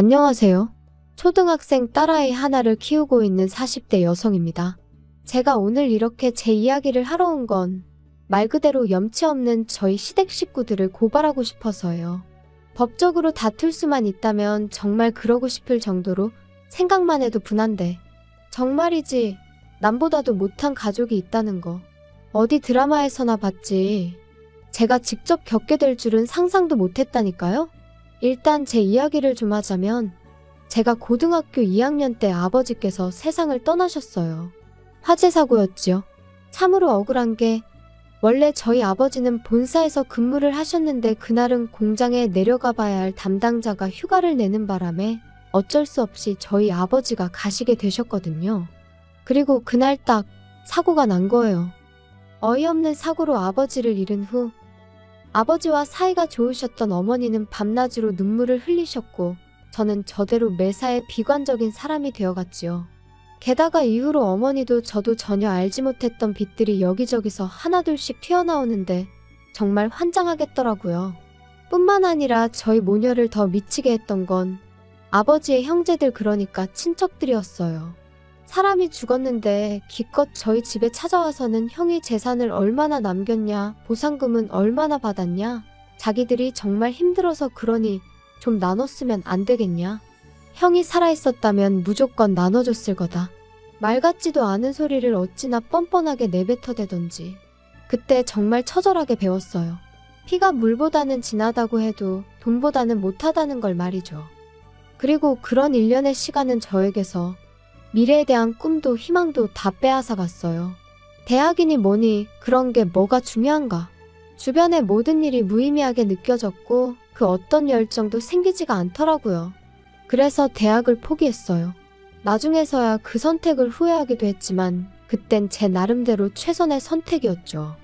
안녕하세요. 초등학생 딸아이 하나를 키우고 있는 40대 여성입니다. 제가 오늘 이렇게 제 이야기를 하러 온 건 말 그대로 염치 없는 저희 시댁 식구들을 고발하고 싶어서요. 법적으로 다툴 수만 있다면 정말 그러고 싶을 정도로 생각만 해도 분한데 정말이지 남보다도 못한 가족이 있다는 거 어디 드라마에서나 봤지 제가 직접 겪게 될 줄은 상상도 못했다니까요. 일단 제 이야기를 좀 하자면 제가 고등학교 2학년 때 아버지께서 세상을 떠나셨어요. 화재 사고였지요. 참으로 억울한 게 원래 저희 아버지는 본사에서 근무를 하셨는데 그날은 공장에 내려가 봐야 할 담당자가 휴가를 내는 바람에 어쩔 수 없이 저희 아버지가 가시게 되셨거든요. 그리고 그날 딱 사고가 난 거예요. 어이없는 사고로 아버지를 잃은 후 아버지와 사이가 좋으셨던 어머니는 밤낮으로 눈물을 흘리셨고 저는 저대로 매사에 비관적인 사람이 되어갔지요. 게다가 이후로 어머니도 저도 전혀 알지 못했던 빚들이 여기저기서 하나둘씩 튀어나오는데 정말 환장하겠더라고요. 뿐만 아니라 저희 모녀를 더 미치게 했던 건 아버지의 형제들 그러니까 친척들이었어요. 사람이 죽었는데 기껏 저희 집에 찾아와서는 형이 재산을 얼마나 남겼냐, 보상금은 얼마나 받았냐, 자기들이 정말 힘들어서 그러니 좀 나눴으면 안 되겠냐. 형이 살아있었다면 무조건 나눠줬을 거다. 말 같지도 않은 소리를 어찌나 뻔뻔하게 내뱉어대던지. 그때 정말 처절하게 배웠어요. 피가 물보다는 진하다고 해도 돈보다는 못하다는 걸 말이죠. 그리고 그런 일련의 시간은 저에게서 미래에 대한 꿈도 희망도 다 빼앗아 갔어요. 대학이니 뭐니 그런 게 뭐가 중요한가. 주변의 모든 일이 무의미하게 느껴졌고 그 어떤 열정도 생기지가 않더라고요. 그래서 대학을 포기했어요. 나중에서야 그 선택을 후회하기도 했지만 그땐 제 나름대로 최선의 선택이었죠.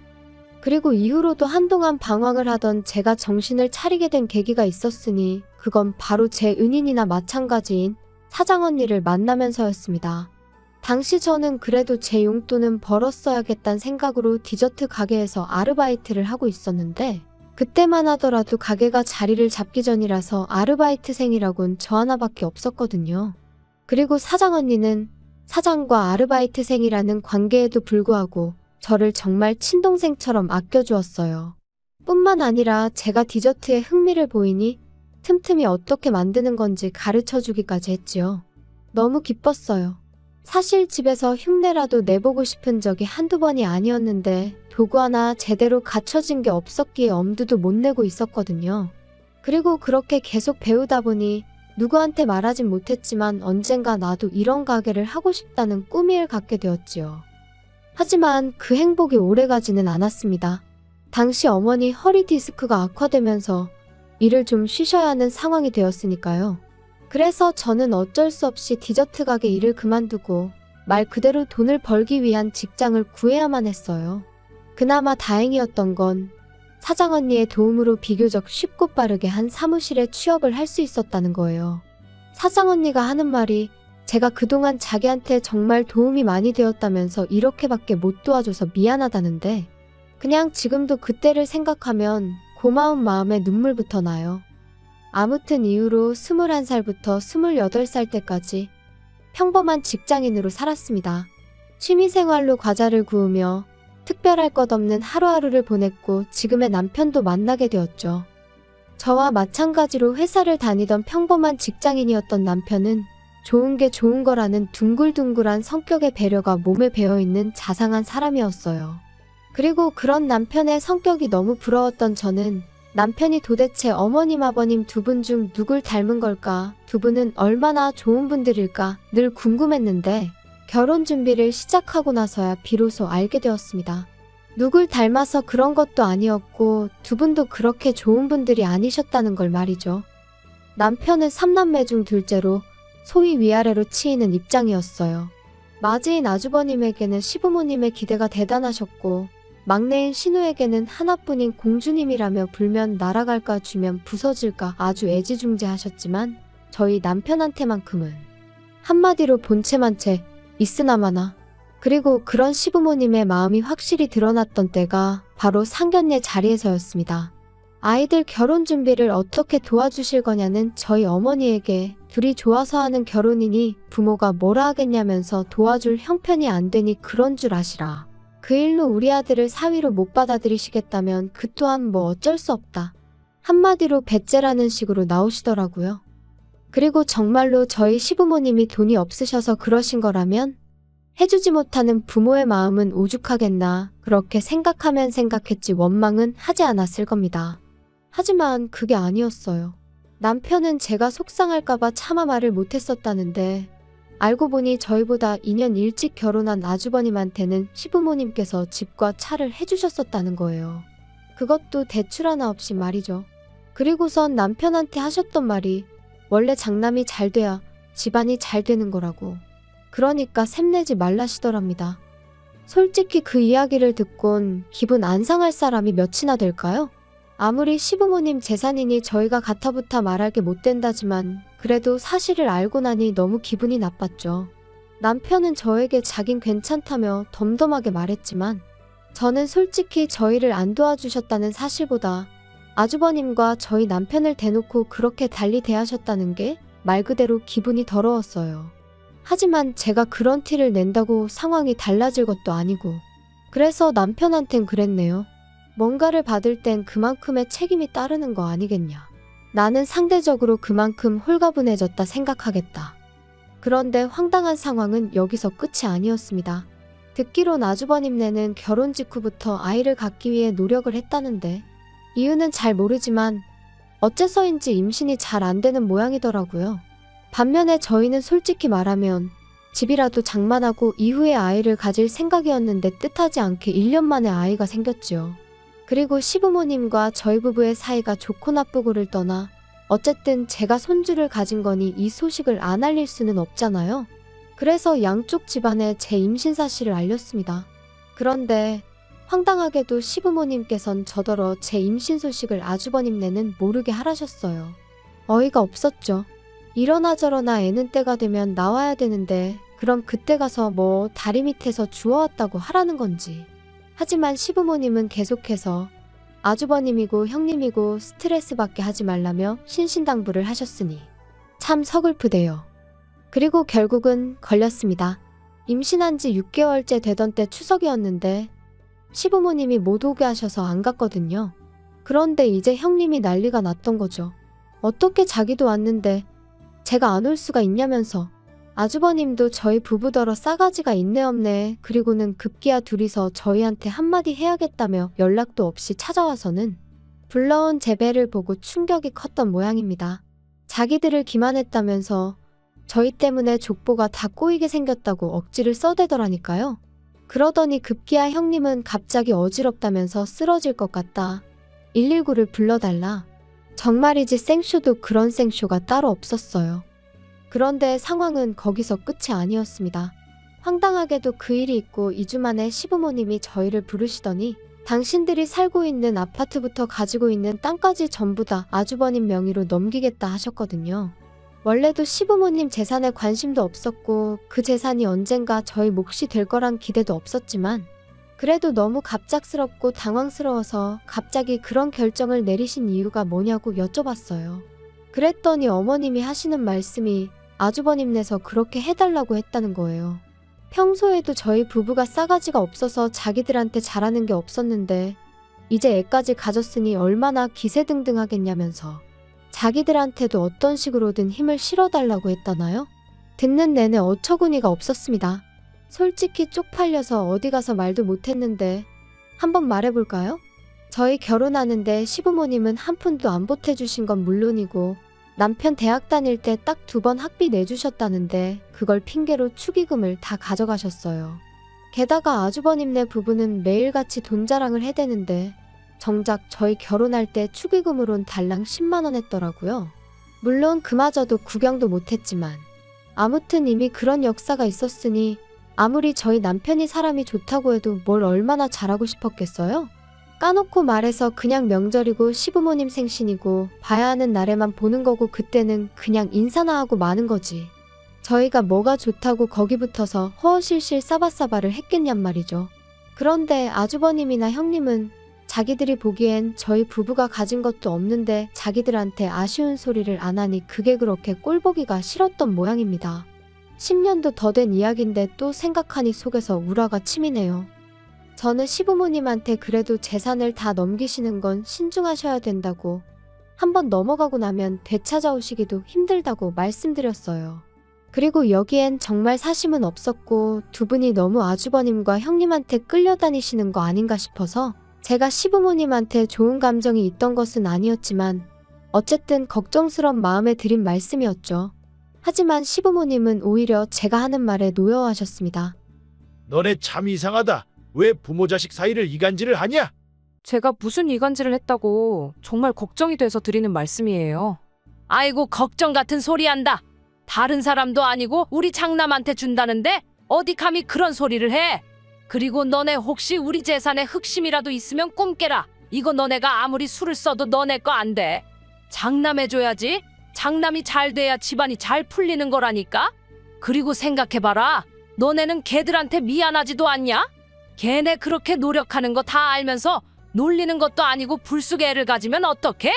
그리고 이후로도 한동안 방황을 하던 제가 정신을 차리게 된 계기가 있었으니 그건 바로 제 은인이나 마찬가지인 사장언니를 만나면서였습니다. 당시 저는 그래도 제 용돈은 벌었어야겠다는 생각으로 디저트 가게에서 아르바이트를 하고 있었는데 그때만 하더라도 가게가 자리를 잡기 전이라서 아르바이트생이라곤 저 하나밖에 없었거든요. 그리고 사장언니는 사장과 아르바이트생이라는 관계에도 불구하고 저를 정말 친동생처럼 아껴주었어요. 뿐만 아니라 제가 디저트에 흥미를 보이니 틈틈이 어떻게 만드는 건지 가르쳐주기까지 했지요. 너무 기뻤어요. 사실 집에서 흉내라도 내보고 싶은 적이 한두 번이 아니었는데 도구 하나 제대로 갖춰진 게 없었기에 엄두도 못 내고 있었거든요. 그리고 그렇게 계속 배우다 보니 누구한테 말하진 못했지만 언젠가 나도 이런 가게를 하고 싶다는 꿈을 갖게 되었지요. 하지만 그 행복이 오래가지는 않았습니다. 당시 어머니 허리 디스크가 악화되면서 일을 좀 쉬셔야 하는 상황이 되었으니까요. 그래서 저는 어쩔 수 없이 디저트 가게 일을 그만두고 말 그대로 돈을 벌기 위한 직장을 구해야만 했어요. 그나마 다행이었던 건 사장언니의 도움으로 비교적 쉽고 빠르게 한 사무실에 취업을 할 수 있었다는 거예요. 사장언니가 하는 말이 제가 그동안 자기한테 정말 도움이 많이 되었다면서 이렇게밖에 못 도와줘서 미안하다는데 그냥 지금도 그때를 생각하면 고마운 마음에 눈물부터 나요. 아무튼 이후로 21살부터 28살 때까지 평범한 직장인으로 살았습니다. 취미생활로 과자를 구우며 특별할 것 없는 하루하루를 보냈고 지금의 남편도 만나게 되었죠. 저와 마찬가지로 회사를 다니던 평범한 직장인이었던 남편은 좋은 게 좋은 거라는 둥글둥글한 성격의 배려가 몸에 배어있는 자상한 사람이었어요. 그리고 그런 남편의 성격이 너무 부러웠던 저는 남편이 도대체 어머님 아버님 두 분 중 누굴 닮은 걸까? 두 분은 얼마나 좋은 분들일까? 늘 궁금했는데 결혼 준비를 시작하고 나서야 비로소 알게 되었습니다. 누굴 닮아서 그런 것도 아니었고 두 분도 그렇게 좋은 분들이 아니셨다는 걸 말이죠. 남편은 3남매 중 둘째로 소위 위아래로 치이는 입장이었어요. 맞이인 아주버님에게는 시부모님의 기대가 대단하셨고 막내인 신우에게는 하나뿐인 공주님이라며 불면 날아갈까 주면 부서질까 아주 애지중지하셨지만 저희 남편한테만큼은 한마디로 본체만 채 있으나마나. 그리고 그런 시부모님의 마음이 확실히 드러났던 때가 바로 상견례 자리에서였습니다. 아이들 결혼 준비를 어떻게 도와주실 거냐는 저희 어머니에게 둘이 좋아서 하는 결혼이니 부모가 뭐라 하겠냐면서 도와줄 형편이 안 되니 그런 줄 아시라. 그 일로 우리 아들을 사위로 못 받아들이시겠다면 그 또한 뭐 어쩔 수 없다. 한마디로 배째라는 식으로 나오시더라고요. 그리고 정말로 저희 시부모님이 돈이 없으셔서 그러신 거라면 해주지 못하는 부모의 마음은 오죽하겠나 그렇게 생각하면 생각했지 원망은 하지 않았을 겁니다. 하지만 그게 아니었어요. 남편은 제가 속상할까봐 차마 말을 못했었다는데 알고 보니 저희보다 2년 일찍 결혼한 아주버님한테는 시부모님께서 집과 차를 해주셨었다는 거예요. 그것도 대출 하나 없이 말이죠. 그리고선 남편한테 하셨던 말이 원래 장남이 잘 돼야 집안이 잘 되는 거라고. 그러니까 샘내지 말라시더랍니다. 솔직히 그 이야기를 듣곤 기분 안 상할 사람이 몇이나 될까요? 아무리 시부모님 재산이니 저희가 가타부타 말할 게 못 된다지만 그래도 사실을 알고 나니 너무 기분이 나빴죠. 남편은 저에게 자긴 괜찮다며 덤덤하게 말했지만 저는 솔직히 저희를 안 도와주셨다는 사실보다 아주버님과 저희 남편을 대놓고 그렇게 달리 대하셨다는 게 말 그대로 기분이 더러웠어요. 하지만 제가 그런 티를 낸다고 상황이 달라질 것도 아니고 그래서 남편한텐 그랬네요. 뭔가를 받을 땐 그만큼의 책임이 따르는 거 아니겠냐. 나는 상대적으로 그만큼 홀가분해졌다 생각하겠다. 그런데 황당한 상황은 여기서 끝이 아니었습니다. 듣기론 아주버님네는 결혼 직후부터 아이를 갖기 위해 노력을 했다는데 이유는 잘 모르지만 어째서인지 임신이 잘 안 되는 모양이더라고요. 반면에 저희는 솔직히 말하면 집이라도 장만하고 이후에 아이를 가질 생각이었는데 뜻하지 않게 1년 만에 아이가 생겼지요. 그리고 시부모님과 저희 부부의 사이가 좋고 나쁘고를 떠나 어쨌든 제가 손주를 가진 거니 이 소식을 안 알릴 수는 없잖아요. 그래서 양쪽 집안에 제 임신 사실을 알렸습니다. 그런데 황당하게도 시부모님께선 저더러 제 임신 소식을 아주버님네는 모르게 하라셨어요. 어이가 없었죠. 이러나 저러나 애는 때가 되면 나와야 되는데 그럼 그때 가서 뭐 다리 밑에서 주워왔다고 하라는 건지. 하지만 시부모님은 계속해서 아주버님이고 형님이고 스트레스 받게 하지 말라며 신신당부를 하셨으니 참 서글프대요. 그리고 결국은 걸렸습니다. 임신한 지 6개월째 되던 때 추석이었는데 시부모님이 못 오게 하셔서 안 갔거든요. 그런데 이제 형님이 난리가 났던 거죠. 어떻게 자기도 왔는데 제가 안 올 수가 있냐면서. 아주버님도 저희 부부더러 싸가지가 있네 없네. 그리고는 급기야 둘이서 저희한테 한마디 해야겠다며 연락도 없이 찾아와서는 불러온 제 배를 보고 충격이 컸던 모양입니다. 자기들을 기만했다면서 저희 때문에 족보가 다 꼬이게 생겼다고 억지를 써대더라니까요. 그러더니 급기야 형님은 갑자기 어지럽다면서 쓰러질 것 같다. 119를 불러달라. 정말이지 생쇼도 그런 생쇼가 따로 없었어요. 그런데 상황은 거기서 끝이 아니었습니다. 황당하게도 그 일이 있고 2주 만에 시부모님이 저희를 부르시더니 당신들이 살고 있는 아파트부터 가지고 있는 땅까지 전부 다 아주버님 명의로 넘기겠다 하셨거든요. 원래도 시부모님 재산에 관심도 없었고 그 재산이 언젠가 저희 몫이 될 거란 기대도 없었지만 그래도 너무 갑작스럽고 당황스러워서 갑자기 그런 결정을 내리신 이유가 뭐냐고 여쭤봤어요. 그랬더니 어머님이 하시는 말씀이 아주버님네서 그렇게 해달라고 했다는 거예요. 평소에도 저희 부부가 싸가지가 없어서 자기들한테 잘하는 게 없었는데 이제 애까지 가졌으니 얼마나 기세등등하겠냐면서 자기들한테도 어떤 식으로든 힘을 실어달라고 했다나요? 듣는 내내 어처구니가 없었습니다. 솔직히 쪽팔려서 어디 가서 말도 못했는데 한번 말해볼까요? 저희 결혼하는데 시부모님은 한 푼도 안 보태주신 건 물론이고 남편 대학 다닐 때 딱 2번 학비 내주셨다는데 그걸 핑계로 축의금을 다 가져가셨어요. 게다가 아주버님네 부부는 매일같이 돈 자랑을 해대는데 정작 저희 결혼할 때 축의금으론 달랑 10만 원 했더라고요. 물론 그마저도 구경도 못했지만 아무튼 이미 그런 역사가 있었으니 아무리 저희 남편이 사람이 좋다고 해도 뭘 얼마나 잘하고 싶었겠어요? 까놓고 말해서 그냥 명절이고 시부모님 생신이고 봐야 하는 날에만 보는 거고 그때는 그냥 인사나 하고 마는 거지. 저희가 뭐가 좋다고 거기 붙어서 허허실실 싸바싸바를 했겠냔 말이죠. 그런데 아주버님이나 형님은 자기들이 보기엔 저희 부부가 가진 것도 없는데 자기들한테 아쉬운 소리를 안 하니 그게 그렇게 꼴보기가 싫었던 모양입니다. 10년도 더 된 이야기인데 또 생각하니 속에서 우라가 치미네요. 저는 시부모님한테 그래도 재산을 다 넘기시는 건 신중하셔야 된다고, 한번 넘어가고 나면 되찾아오시기도 힘들다고 말씀드렸어요. 그리고 여기엔 정말 사심은 없었고 두 분이 너무 아주버님과 형님한테 끌려다니시는 거 아닌가 싶어서 제가 시부모님한테 좋은 감정이 있던 것은 아니었지만 어쨌든 걱정스런 마음에 드린 말씀이었죠. 하지만 시부모님은 오히려 제가 하는 말에 노여워하셨습니다. 너네 참 이상하다. 왜 부모 자식 사이를 이간질을 하냐? 제가 무슨 이간질을 했다고, 정말 걱정이 돼서 드리는 말씀이에요. 아이고 걱정 같은 소리 한다. 다른 사람도 아니고 우리 장남한테 준다는데 어디 감히 그런 소리를 해. 그리고 너네 혹시 우리 재산에 흑심이라도 있으면 꿈깨라. 이거 너네가 아무리 술을 써도 너네 거 안 돼. 장남해줘야지. 장남이 잘 돼야 집안이 잘 풀리는 거라니까. 그리고 생각해봐라. 너네는 걔들한테 미안하지도 않냐? 걔네 그렇게 노력하는 거 다 알면서 놀리는 것도 아니고 불쑥 애를 가지면 어떡해?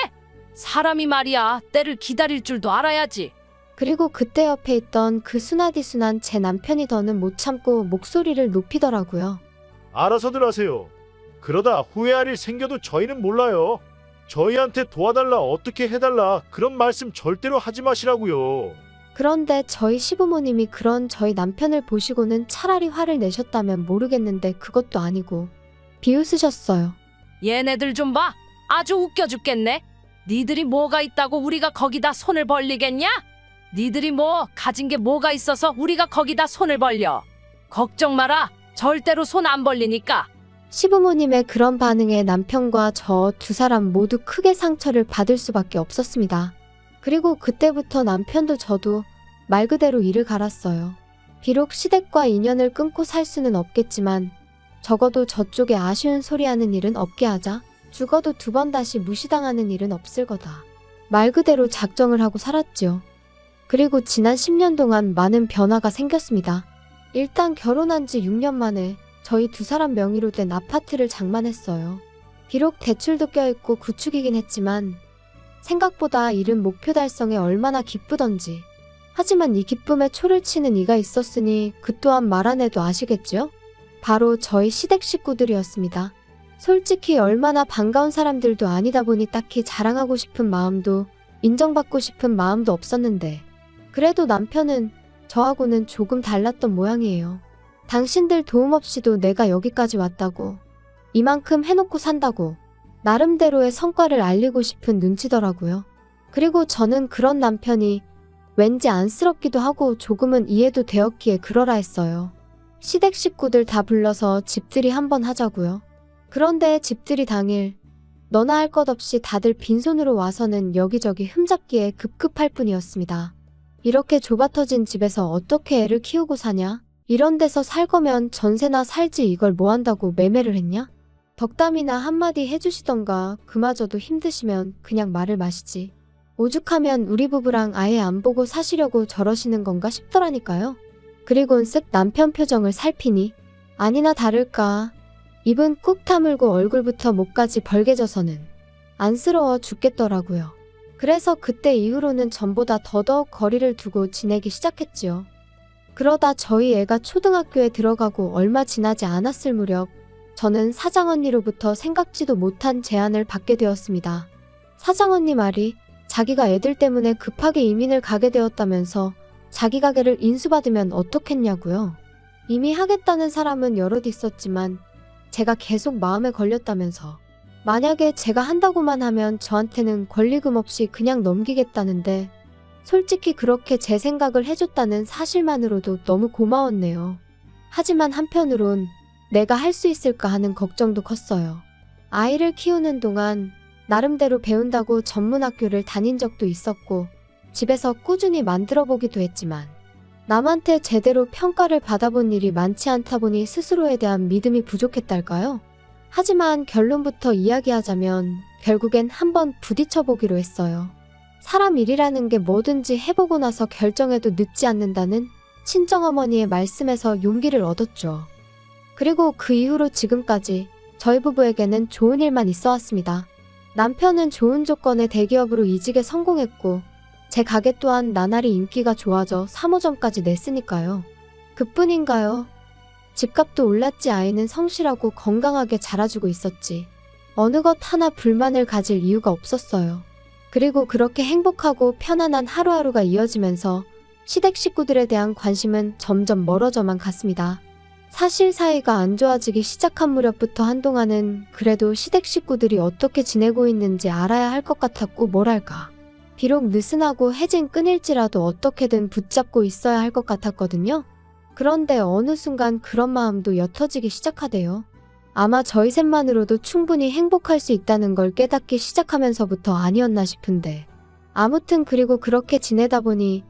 사람이 말이야 때를 기다릴 줄도 알아야지. 그리고 그때 옆에 있던 그 순하디순한 제 남편이 더는 못 참고 목소리를 높이더라고요. 알아서들 하세요. 그러다 후회할 일 생겨도 저희는 몰라요. 저희한테 도와달라, 어떻게 해달라 그런 말씀 절대로 하지 마시라고요. 그런데 저희 시부모님이 그런 저희 남편을 보시고는 차라리 화를 내셨다면 모르겠는데 그것도 아니고 비웃으셨어요. 얘네들 좀 봐. 아주 웃겨 죽겠네. 니들이 뭐가 있다고 우리가 거기다 손을 벌리겠냐? 니들이 뭐 가진 게 뭐가 있어서 우리가 거기다 손을 벌려. 걱정 마라. 절대로 손 안 벌리니까. 시부모님의 그런 반응에 남편과 저 두 사람 모두 크게 상처를 받을 수밖에 없었습니다. 그리고 그때부터 남편도 저도 말 그대로 이를 갈았어요. 비록 시댁과 인연을 끊고 살 수는 없겠지만 적어도 저쪽에 아쉬운 소리 하는 일은 없게 하자. 죽어도 두 번 다시 무시당하는 일은 없을 거다. 말 그대로 작정을 하고 살았죠. 그리고 지난 10년 동안 많은 변화가 생겼습니다. 일단 결혼한 지 6년 만에 저희 두 사람 명의로 된 아파트를 장만했어요. 비록 대출도 껴있고 구축이긴 했지만 생각보다 이른 목표 달성에 얼마나 기쁘던지. 하지만 이 기쁨에 초를 치는 이가 있었으니 그 또한 말 안 해도 아시겠죠? 바로 저희 시댁 식구들이었습니다. 솔직히 얼마나 반가운 사람들도 아니다 보니 딱히 자랑하고 싶은 마음도 인정받고 싶은 마음도 없었는데 그래도 남편은 저하고는 조금 달랐던 모양이에요. 당신들 도움 없이도 내가 여기까지 왔다고, 이만큼 해놓고 산다고 나름대로의 성과를 알리고 싶은 눈치더라고요. 그리고 저는 그런 남편이 왠지 안쓰럽기도 하고 조금은 이해도 되었기에 그러라 했어요. 시댁 식구들 다 불러서 집들이 한번 하자고요. 그런데 집들이 당일 너나 할 것 없이 다들 빈손으로 와서는 여기저기 흠잡기에 급급할 뿐이었습니다. 이렇게 좁아터진 집에서 어떻게 애를 키우고 사냐? 이런 데서 살 거면 전세나 살지 이걸 뭐 한다고 매매를 했냐? 덕담이나 한마디 해주시던가 그마저도 힘드시면 그냥 말을 마시지. 오죽하면 우리 부부랑 아예 안 보고 사시려고 저러시는 건가 싶더라니까요. 그리곤 쓱 남편 표정을 살피니 아니나 다를까 입은 꾹 다물고 얼굴부터 목까지 벌개져서는 안쓰러워 죽겠더라고요. 그래서 그때 이후로는 전보다 더더욱 거리를 두고 지내기 시작했지요. 그러다 저희 애가 초등학교에 들어가고 얼마 지나지 않았을 무렵 저는 사장언니로부터 생각지도 못한 제안을 받게 되었습니다. 사장언니 말이 자기가 애들 때문에 급하게 이민을 가게 되었다면서 자기 가게를 인수받으면 어떻겠냐고요. 이미 하겠다는 사람은 여럿 있었지만 제가 계속 마음에 걸렸다면서 만약에 제가 한다고만 하면 저한테는 권리금 없이 그냥 넘기겠다는데 솔직히 그렇게 제 생각을 해줬다는 사실만으로도 너무 고마웠네요. 하지만 한편으론 내가 할 수 있을까 하는 걱정도 컸어요. 아이를 키우는 동안 나름대로 배운다고 전문학교를 다닌 적도 있었고 집에서 꾸준히 만들어 보기도 했지만 남한테 제대로 평가를 받아본 일이 많지 않다 보니 스스로에 대한 믿음이 부족했달까요? 하지만 결론부터 이야기하자면 결국엔 한번 부딪혀 보기로 했어요. 사람 일이라는 게 뭐든지 해보고 나서 결정해도 늦지 않는다는 친정어머니의 말씀에서 용기를 얻었죠. 그리고 그 이후로 지금까지 저희 부부에게는 좋은 일만 있어 왔습니다. 남편은 좋은 조건의 대기업으로 이직에 성공했고 제 가게 또한 나날이 인기가 좋아져 3호점까지 냈으니까요. 그뿐인가요? 집값도 올랐지 아이는 성실하고 건강하게 자라주고 있었지. 어느 것 하나 불만을 가질 이유가 없었어요. 그리고 그렇게 행복하고 편안한 하루하루가 이어지면서 시댁 식구들에 대한 관심은 점점 멀어져만 갔습니다. 사실 사이가 안 좋아지기 시작한 무렵부터 한동안은 그래도 시댁 식구들이 어떻게 지내고 있는지 알아야 할 것 같았고 뭐랄까. 비록 느슨하고 해진 끈일지라도 어떻게든 붙잡고 있어야 할 것 같았거든요. 그런데 어느 순간 그런 마음도 옅어지기 시작하대요. 아마 저희 셋만으로도 충분히 행복할 수 있다는 걸 깨닫기 시작하면서부터 아니었나 싶은데. 아무튼 그리고 그렇게 지내다 보니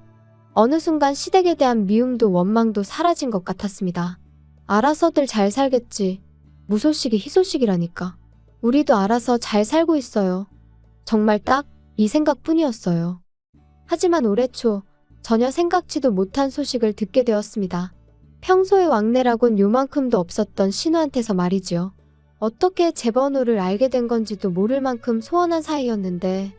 어느 순간 시댁에 대한 미움도 원망도 사라진 것 같았습니다. 알아서들 잘 살겠지. 무소식이 희소식이라니까. 우리도 알아서 잘 살고 있어요. 정말 딱 이 생각뿐이었어요. 하지만 올해 초 전혀 생각지도 못한 소식을 듣게 되었습니다. 평소에 왕래라곤 요만큼도 없었던 신우한테서 말이지요. 어떻게 제 번호를 알게 된 건지도 모를 만큼 소원한 사이였는데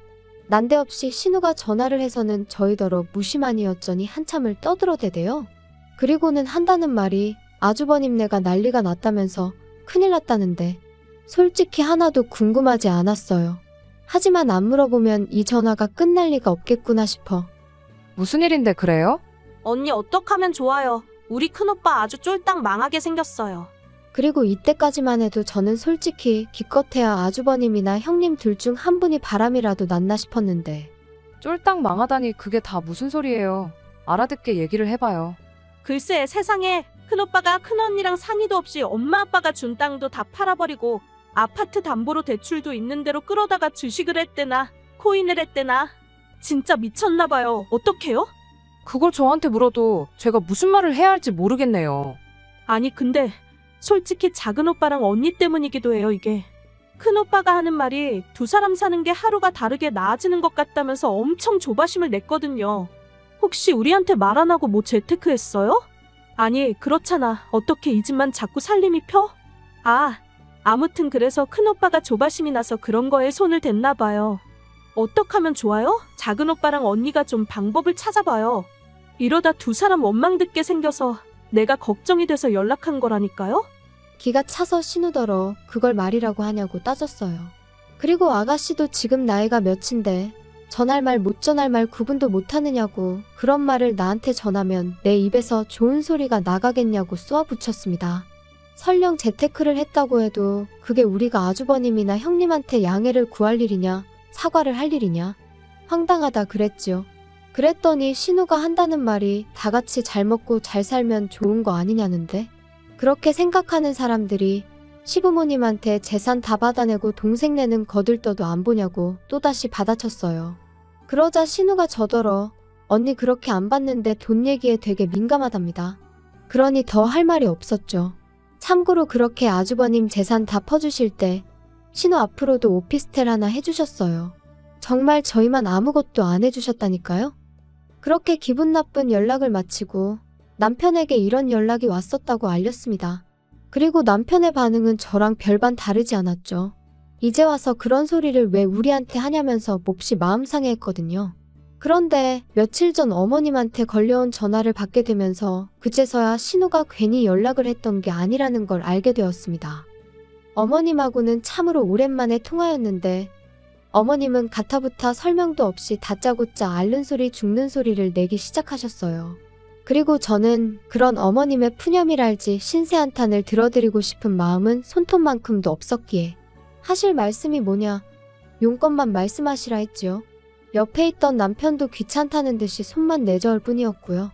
난데없이 신우가 전화를 해서는 저희더러 무심하니였더니 한참을 떠들어대대요. 그리고는 한다는 말이 아주버님네가 난리가 났다면서 큰일 났다는데 솔직히 하나도 궁금하지 않았어요. 하지만 안 물어보면 이 전화가 끝날 리가 없겠구나 싶어. 무슨 일인데 그래요? 언니 어떡하면 좋아요. 우리 큰오빠 아주 쫄딱 망하게 생겼어요. 그리고 이때까지만 해도 저는 솔직히 기껏해야 아주버님이나 형님 둘 중 한 분이 바람이라도 났나 싶었는데 쫄딱 망하다니 그게 다 무슨 소리예요. 알아듣게 얘기를 해봐요. 글쎄 세상에 큰오빠가 큰언니랑 상의도 없이 엄마 아빠가 준 땅도 다 팔아버리고 아파트 담보로 대출도 있는 대로 끌어다가 주식을 했대나 코인을 했대나 진짜 미쳤나봐요. 어떡해요? 그걸 저한테 물어도 제가 무슨 말을 해야 할지 모르겠네요. 아니 근데 솔직히 작은 오빠랑 언니 때문이기도 해요 이게. 큰오빠가 하는 말이 두 사람 사는 게 하루가 다르게 나아지는 것 같다면서 엄청 조바심을 냈거든요. 혹시 우리한테 말 안 하고 뭐 재테크 했어요? 아니 그렇잖아. 어떻게 이 집만 자꾸 살림이 펴? 아무튼 그래서 큰오빠가 조바심이 나서 그런 거에 손을 댔나 봐요. 어떡하면 좋아요? 작은 오빠랑 언니가 좀 방법을 찾아봐요. 이러다 두 사람 원망 듣게 생겨서 내가 걱정이 돼서 연락한 거라니까요? 기가 차서 신우더러 그걸 말이라고 하냐고 따졌어요. 그리고 아가씨도 지금 나이가 몇인데 전할 말 못 전할 말 구분도 못하느냐고 그런 말을 나한테 전하면 내 입에서 좋은 소리가 나가겠냐고 쏘아붙였습니다. 설령 재테크를 했다고 해도 그게 우리가 아주버님이나 형님한테 양해를 구할 일이냐 사과를 할 일이냐 황당하다 그랬지요. 그랬더니 신우가 한다는 말이 다 같이 잘 먹고 잘 살면 좋은 거 아니냐는데 그렇게 생각하는 사람들이 시부모님한테 재산 다 받아내고 동생네는 거들떠도 안 보냐고 또다시 받아쳤어요. 그러자 신우가 저더러 언니 그렇게 안 받는데 돈 얘기에 되게 민감하답니다. 그러니 더 할 말이 없었죠. 참고로 그렇게 아주버님 재산 다 퍼주실 때 신우 앞으로도 오피스텔 하나 해주셨어요. 정말 저희만 아무것도 안 해주셨다니까요. 그렇게 기분 나쁜 연락을 마치고 남편에게 이런 연락이 왔었다고 알렸습니다. 그리고 남편의 반응은 저랑 별반 다르지 않았죠. 이제 와서 그런 소리를 왜 우리한테 하냐면서 몹시 마음 상해했거든요. 그런데 며칠 전 어머님한테 걸려온 전화를 받게 되면서 그제서야 신우가 괜히 연락을 했던 게 아니라는 걸 알게 되었습니다. 어머님하고는 참으로 오랜만에 통화였는데 어머님은 가타부타 설명도 없이 다짜고짜 앓는 소리 죽는 소리를 내기 시작하셨어요. 그리고 저는 그런 어머님의 푸념이랄지 신세한탄을 들어드리고 싶은 마음은 손톱만큼도 없었기에 하실 말씀이 뭐냐 용건만 말씀하시라 했지요. 옆에 있던 남편도 귀찮다는 듯이 손만 내저을 뿐이었고요.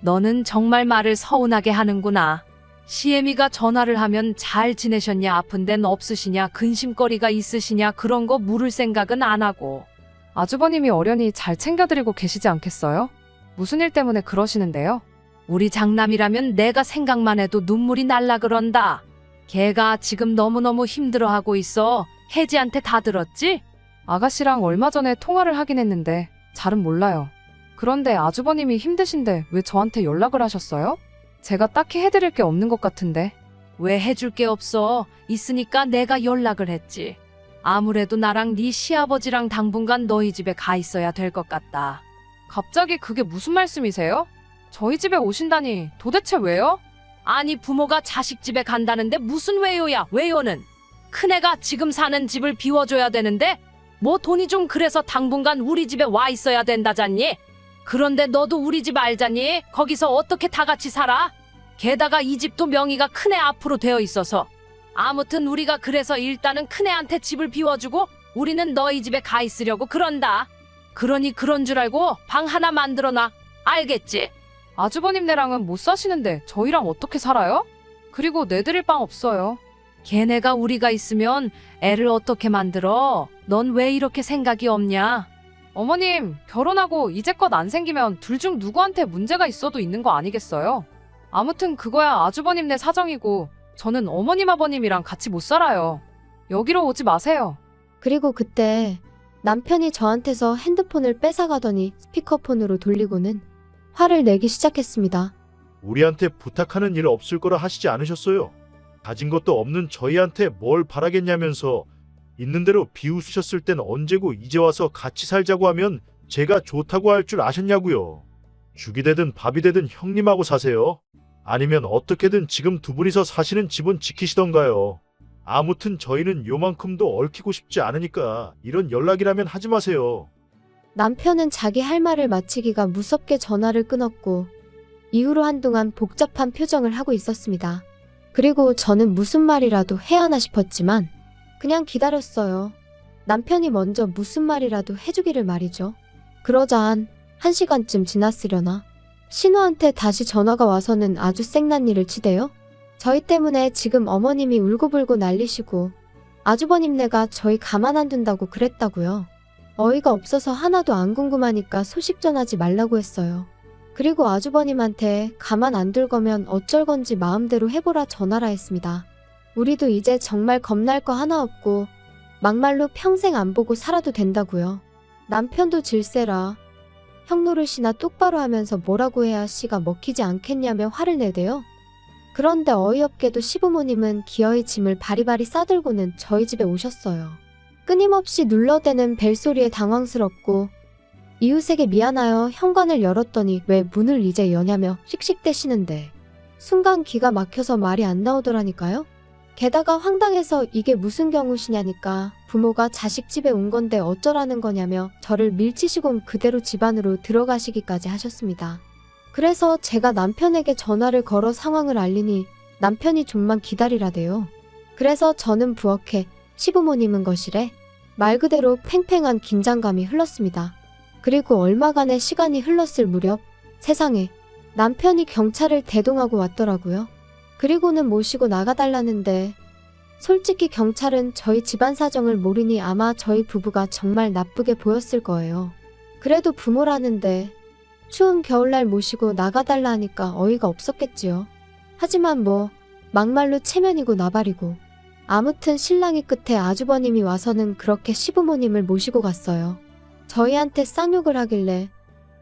너는 정말 말을 서운하게 하는구나. 시애미가 전화를 하면 잘 지내셨냐, 아픈 데는 없으시냐, 근심거리가 있으시냐 그런 거 물을 생각은 안 하고. 아주버님이 어련히 잘 챙겨드리고 계시지 않겠어요? 무슨 일 때문에 그러시는데요? 우리 장남이라면 내가 생각만 해도 눈물이 날라 그런다. 걔가 지금 너무너무 힘들어하고 있어. 혜지한테 다 들었지? 아가씨랑 얼마 전에 통화를 하긴 했는데 잘은 몰라요. 그런데 아주버님이 힘드신데 왜 저한테 연락을 하셨어요? 제가 딱히 해드릴 게 없는 것 같은데. 왜 해줄 게 없어? 있으니까 내가 연락을 했지. 아무래도 나랑 네 시아버지랑 당분간 너희 집에 가 있어야 될 것 같다. 갑자기 그게 무슨 말씀이세요? 저희 집에 오신다니 도대체 왜요? 아니 부모가 자식 집에 간다는데 무슨 왜요야? 왜요는? 큰애가 지금 사는 집을 비워줘야 되는데 뭐 돈이 좀 그래서 당분간 우리 집에 와 있어야 된다잖니? 그런데 너도 우리 집 알잖니? 거기서 어떻게 다 같이 살아? 게다가 이 집도 명의가 큰애 앞으로 되어 있어서. 아무튼 우리가 그래서 일단은 큰애한테 집을 비워주고 우리는 너희 집에 가 있으려고 그런다. 그러니 그런 줄 알고 방 하나 만들어놔. 알겠지? 아주버님네랑은 못 사시는데 저희랑 어떻게 살아요? 그리고 내드릴 방 없어요. 걔네가 우리가 있으면 애를 어떻게 만들어? 넌 왜 이렇게 생각이 없냐? 어머님, 결혼하고 이제껏 안 생기면 둘 중 누구한테 문제가 있어도 있는 거 아니겠어요? 아무튼 그거야 아주버님네 사정이고 저는 어머님 아버님이랑 같이 못 살아요. 여기로 오지 마세요. 그리고 그때 남편이 저한테서 핸드폰을 뺏어가더니 스피커폰으로 돌리고는 화를 내기 시작했습니다. 우리한테 부탁하는 일 없을 거라 하시지 않으셨어요? 가진 것도 없는 저희한테 뭘 바라겠냐면서 있는 대로 비웃으셨을 땐 언제고 이제 와서 같이 살자고 하면 제가 좋다고 할 줄 아셨냐고요. 죽이 되든 밥이 되든 형님하고 사세요. 아니면 어떻게든 지금 두 분이서 사시는 집은 지키시던가요. 아무튼 저희는 요만큼도 얽히고 싶지 않으니까 이런 연락이라면 하지 마세요. 남편은 자기 할 말을 마치기가 무섭게 전화를 끊었고 이후로 한동안 복잡한 표정을 하고 있었습니다. 그리고 저는 무슨 말이라도 해야 하나 싶었지만 그냥 기다렸어요. 남편이 먼저 무슨 말이라도 해주기를 말이죠. 그러자 한 1시간쯤 지났으려나 신우한테 다시 전화가 와서는 아주 생난리를 치대요. 저희 때문에 지금 어머님이 울고불고 난리시고 아주버님네가 저희 가만 안 둔다고 그랬다고요. 어이가 없어서 하나도 안 궁금하니까 소식 전하지 말라고 했어요. 그리고 아주버님한테 가만 안 둘 거면 어쩔 건지 마음대로 해보라 전하라 했습니다. 우리도 이제 정말 겁날 거 하나 없고 막말로 평생 안 보고 살아도 된다고요. 남편도 질세라 형 노릇이나 똑바로 하면서 뭐라고 해야 씨가 먹히지 않겠냐며 화를 내대요. 그런데 어이없게도 시부모님은 기어이 짐을 바리바리 싸들고는 저희 집에 오셨어요. 끊임없이 눌러대는 벨소리에 당황스럽고 이웃에게 미안하여 현관을 열었더니 왜 문을 이제 여냐며 씩씩대시는데 순간 기가 막혀서 말이 안 나오더라니까요. 게다가 황당해서 이게 무슨 경우시냐니까 부모가 자식 집에 온 건데 어쩌라는 거냐며 저를 밀치시곤 그대로 집 안으로 들어가시기까지 하셨습니다. 그래서 제가 남편에게 전화를 걸어 상황을 알리니 남편이 좀만 기다리라대요. 그래서 저는 부엌에 시부모님은 거실에 말 그대로 팽팽한 긴장감이 흘렀습니다. 그리고 얼마간의 시간이 흘렀을 무렵 세상에 남편이 경찰을 대동하고 왔더라고요. 그리고는 모시고 나가달라는데 솔직히 경찰은 저희 집안 사정을 모르니 아마 저희 부부가 정말 나쁘게 보였을 거예요. 그래도 부모라는데 추운 겨울날 모시고 나가달라 하니까 어이가 없었겠지요. 하지만 뭐 막말로 체면이고 나발이고 아무튼 신랑이 끝에 아주버님이 와서는 그렇게 시부모님을 모시고 갔어요. 저희한테 쌍욕을 하길래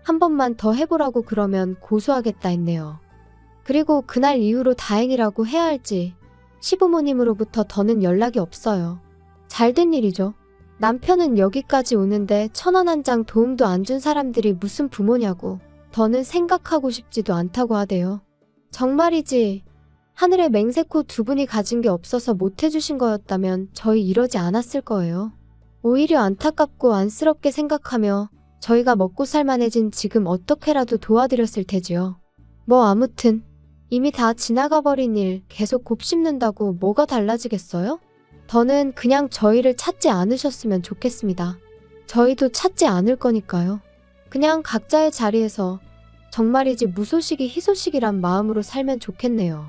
한 번만 더 해보라고 그러면 고소하겠다 했네요. 그리고 그날 이후로 다행이라고 해야 할지 시부모님으로부터 더는 연락이 없어요. 잘된 일이죠. 남편은 여기까지 오는데 1,000원 한 장 도움도 안 준 사람들이 무슨 부모냐고 더는 생각하고 싶지도 않다고 하대요. 정말이지 하늘에 맹세코 두 분이 가진 게 없어서 못 해주신 거였다면 저희 이러지 않았을 거예요. 오히려 안타깝고 안쓰럽게 생각하며 저희가 먹고 살만해진 지금 어떻게라도 도와드렸을 테지요. 뭐 아무튼 이미 다 지나가 버린 일 계속 곱씹는다고 뭐가 달라지겠어요? 더는 그냥 저희를 찾지 않으셨으면 좋겠습니다. 저희도 찾지 않을 거니까요. 그냥 각자의 자리에서 정말이지 무소식이 희소식이란 마음으로 살면 좋겠네요.